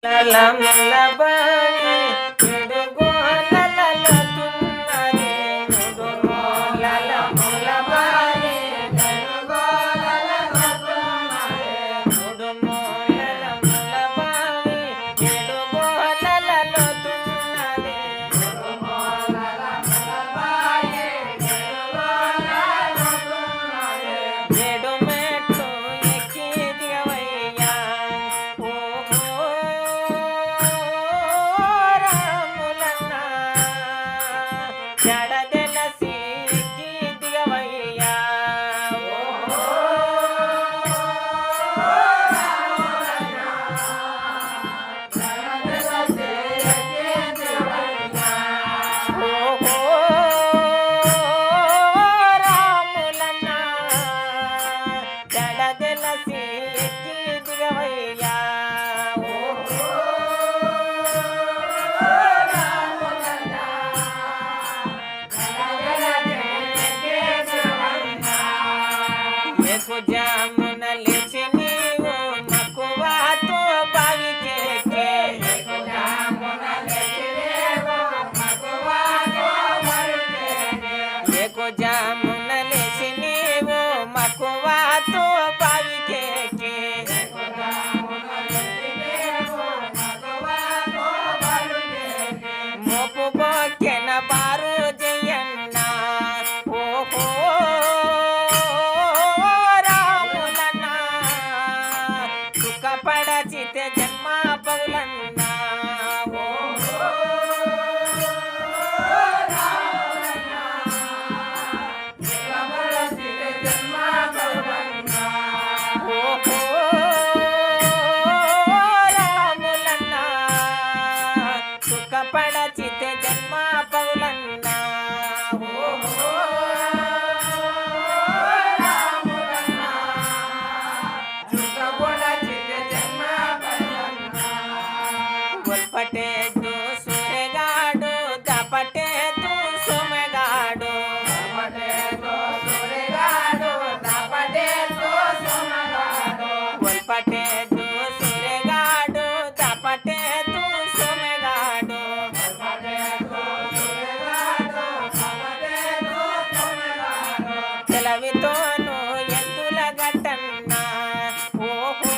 లలములబాయి పిడుగోలలలతున్నది ముడుమోలలములబాయి పిడుగోలలలతున్నది ముడుమోలలములబాయి పిడుగోలలలతున్నది ముడుమోలలములబాయి పిడుగోలలలతున్నది ఏడుమెట్లు ఎక్కి దిగవయ్యా జడదెలసి ఎక్కి దిగవయ్యా రాములన్న జడదెలసి ఎక్కి దిగవయ్యా జామున లేచి నీవు మక్కువతో బావికెక్కి జామున లేచి నీవు మక్కువతో బావికెక్కి మోపు బొక్కెన బారు జయన్నా ఓహో పడచితే జన్మ పౌలన్నా రాములన్నా సుఖపడచితే జన్మ పౌలన్నా పటేదు సూరెగాడు దపటేదు సోమెగాడు పటేదు సూరెగాడు దపటేదు సోమెగాడు తెలవితోను ఎద్దుల గట్టన్నా ఓహో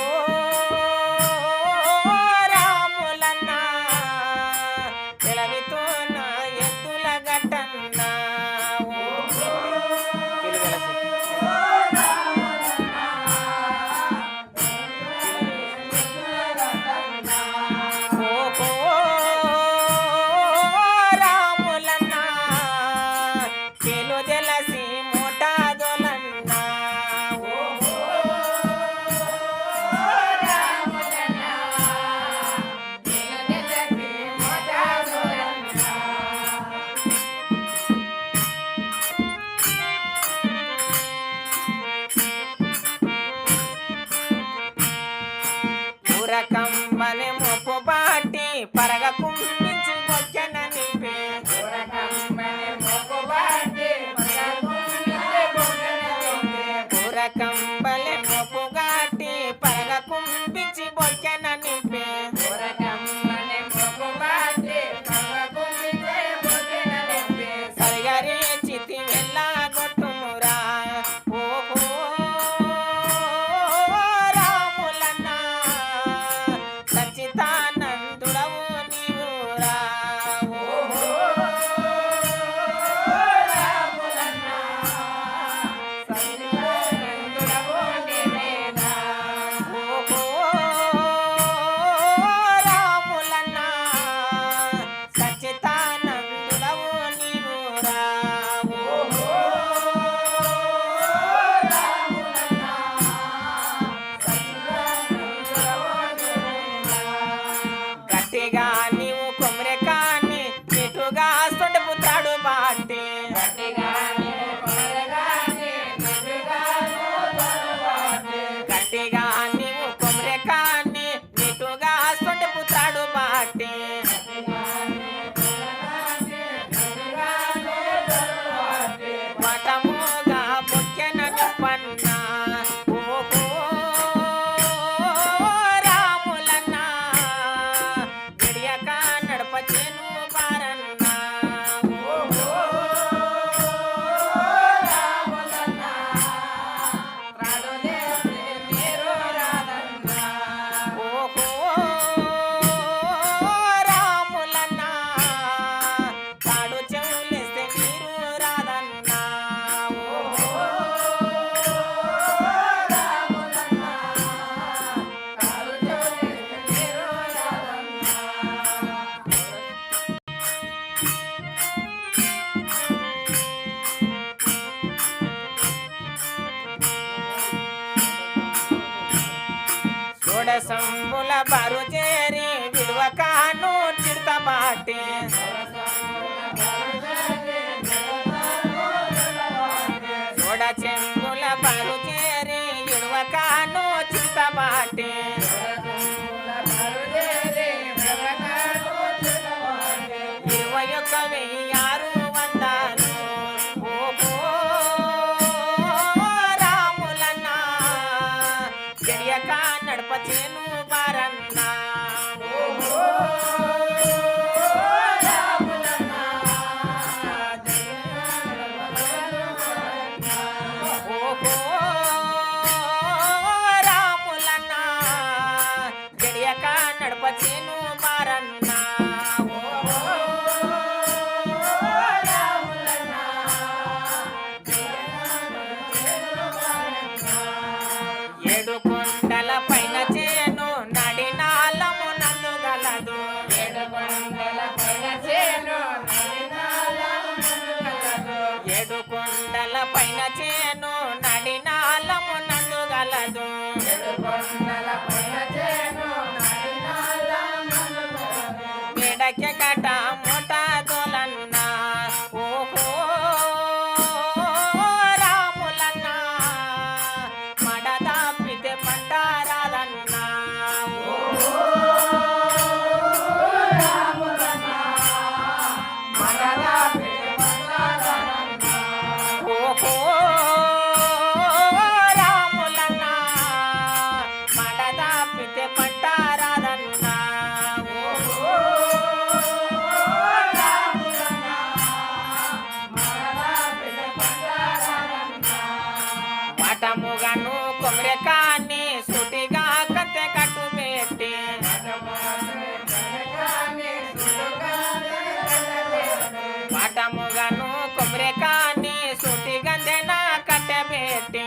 ఎద్దుల గట్టన్నా రాములన్నా కేలు తెలసి మోటాదోలన్నా కంబని మొప్పు బాటి పరగ కుంపించి మొక్కన నింపే కంబలి మొప్పు గాటి పరగ కుంపించి బొక్కన నింపే సరిగరి చితి వెళ్ళా కొట్టుమురా ఓహో సచ్చితానందుడవు నీ సొరసంబుల బారు చేరి విలువ కాను చిడతబాటి చూడ చెంబుల బారు చేరి విలువ కాను చిడతబాటి నడపచేను బారన్నా ఓహో రాములన్నా గడియక నడపచేను బారన్నా ఏడు కొండల పైన చేను నడినాలము నందు గలదు ఏడు కొండల పైన చేను ఏడు కొండల పైన చేను నడినాలము నందు గలదు మెడకె కట మూట దోలన్నా ఓహో రాములన్నా మడదాపితే పంటారాదన్నా ఓహో రాములన్నా మడదాపితే పంటారాదన్నా మటముగను కొమరెకాన్ని సుటిగా కత్తె కట్టు పెట్టి మటముగను కొమరెకాన్ని సుటిగందెన కట్టెబెట్టి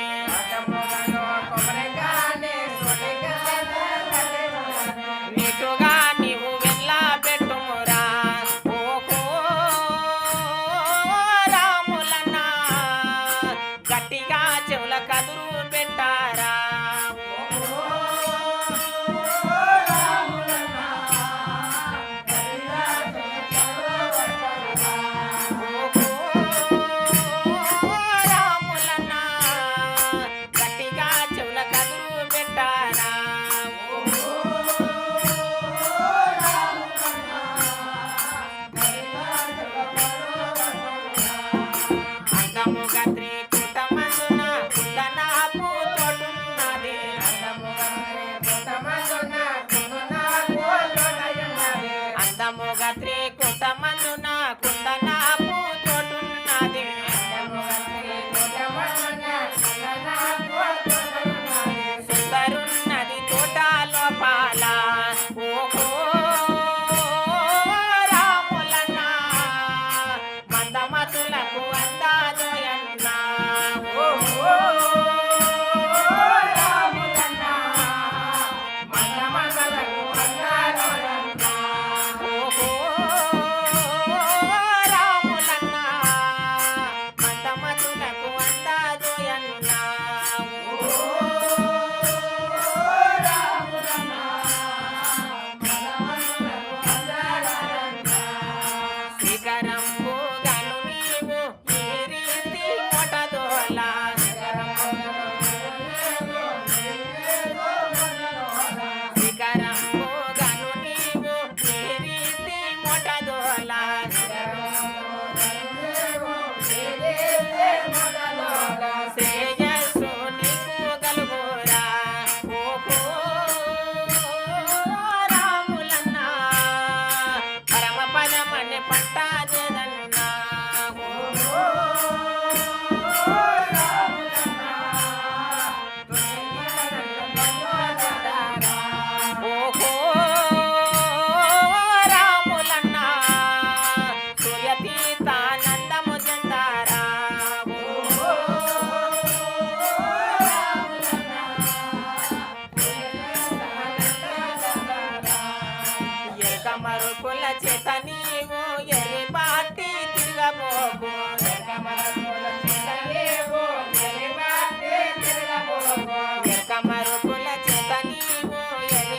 నీటుగా నీవు వెళ్ళా పెట్టుమురా ఓహో రాములన్నా గట్టిగా చెవుల కదురు పెట్టారా రాములన్నా గట్టిగా చెవుల కదురు పెట్టారా అందముగా త్రికూటమందున కుందనాపు తోటున్నది అందముగా త్రికూటమందున కుందనాపు తోటున్నది సుందరున్నది తోట లోపాల ఓహో రాములన్నా మందమతులకు అందాదోయన్నా ఓహో రాములన్నా మందమతులకు అందాదోయన్నా ఓహో రాములన్నా మందమతులకు అందాదోయన్నా శిఖరంబు గను నీవు ఈ రీతి మొటదోల శిఖరంబు గను నీవు ఈ రీతి మొటదోల శ్రేయస్సు నీకు గలుగురా ఓహో రాములన్నా పరమ పదమని పంటాదన్నా ఓహో ఓహో రాములన్నా సూర్యతీతానందము చెందారా ఓహో ఎకమరుకుల చేత నీవు ఎరి బాటి తిరగబోకు ఎకమరుకుల చేత నీవు ఎరి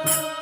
ఓ